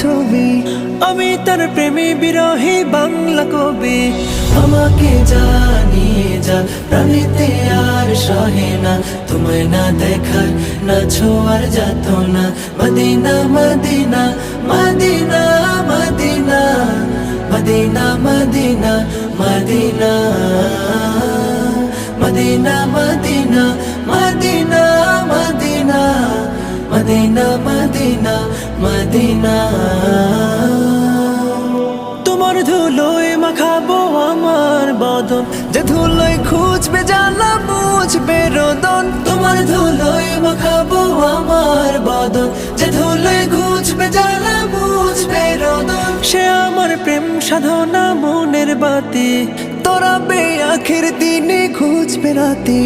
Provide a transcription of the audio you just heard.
ছবি, আমি তার প্রেমী বিরহী বাংলা কবি। আমাকে জানিয়ে যা প্রাণীতে আর সহে না, তোমায় না দেখার না ছোঁয়ার যাত না। মদিনা মদিনা মদিনা মদিনা মদিনা মদিনা মদিনা মদিনা মদিনা মদিনা মদিনা মদিনা মদিনা মদিনা। তোমার ধুলোয় মাখাবো আমার বদন, যে ধুলোয় খুঁজবে জ্বালা বুঝবে রোদন। তোমার ধুলোয় মাখাবো আমার বদন, যে ধুলোয় খুঁজবে জ্বালা বুঝবে রোদন। সে আমার প্রেম সাধনা মনের বাতি, তোরা বে আখের দিনে খুঁজবে রাতি।